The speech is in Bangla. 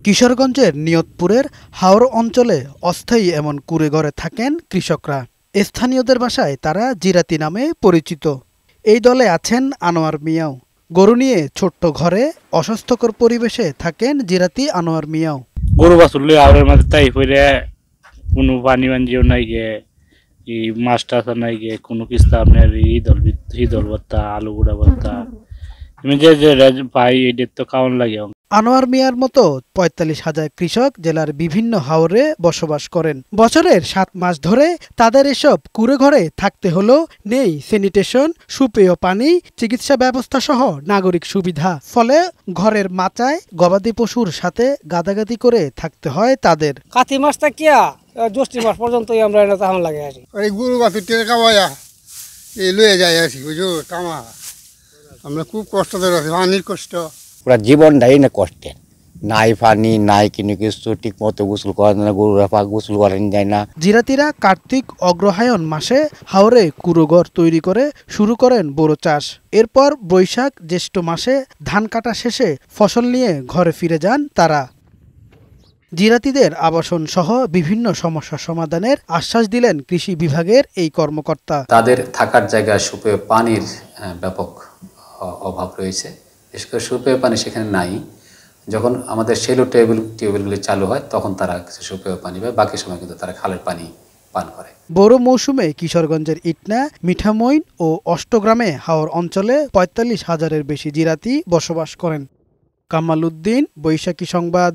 কিশোরগঞ্জের নিয়তপুরের হাওর অঞ্চলে অস্থায়ী এমন কুঁড়েঘরে থাকেন কৃষকরা। স্থানীয়দের ভাষায় তারা জিরাতি নামে পরিচিত। এই দলে আছেন আনোয়ার মিয়াও। গরু নিয়ে ছোট্ট ঘরে অস্বাস্থ্যকর পরিবেশে থাকেন জিরাতি আনোয়ার মিয়াও। গরু বাছুরলে আওয়ারের মাঝে তাই হইলে কোনো পানি বাঞ্জিও নাই গে, এই মাছ টাছ নাই গে, কোনো কিস্তা আপনার ঈদল ভত্তা, আলু গুঁড়া ভত্তা যে পাই এদের তো খাওয়ান লাগে। আনোয়ার মিয়ার মতো ৪৫,০০০ কৃষক জেলার বিভিন্ন হাওরে বসবাস করেন। বছরের ৭ মাস ধরে তাদের এসব কুঁড়েঘরে থাকতে হলো। নেই স্যানিটেশন, সুপেয় পানি, চিকিৎসা ব্যবস্থা সহ নাগরিক সুবিধা। ফলে ঘরের মাচায় গবাদি পশুর সাথে গাদাগাদি করে থাকতে হয় তাদের। কাতি মাস থেকে জ্যৈষ্ঠ মাস পর্যন্ত আমরা এটা তাহলে লাগে আসি। এই গরু বাছুর টেনে খাওয়াইয়া এই লয়ে যাই আসি, বুঝো তামা আমরা খুব কষ্ট ধরে আছি, পানির কষ্ট। পুরা জীবনটাই না কষ্টের, নাই পানি নাই কোনো কিছু, ঠিক মতো গোসল করেন না, গরুরা পাক গোসল করেন যায় না। জিরাতিরা কার্তিক অগ্রহায়ণ মাসে হাওরে কুঁড়োঘর তৈরি করে শুরু করেন বোরো চাষ। এরপর বৈশাখ জ্যৈষ্ঠ মাসে ধান কাটা শেষে ফসল নিয়ে ঘরে ফিরে যান তারা। জিরাতিদের আবাসন সহ বিভিন্ন সমস্যা সমাধানের আশ্বাস দিলেন কৃষি বিভাগের এই কর্মকর্তা। তাদের থাকার জায়গায় সুপেয় পানির ব্যাপক অভাব রয়েছে। বিশেষ করে সুপেয় পানি সেখানে নাই। যখন আমাদের সেলো টিউবওয়েলগুলি চালু হয় তখন তারা কিছু সুপেয় পানি পায়, বাকি সময় কিন্তু তারা খালের পানি পান করে। বোরো মৌসুমে কিশোরগঞ্জের ইটনা, মিঠামইন ও অষ্টগ্রামে হাওর অঞ্চলে ৪৫,০০০-এর বেশি জিরাতি বসবাস করেন। কামাল উদ্দিন, বৈশাখী সংবাদ।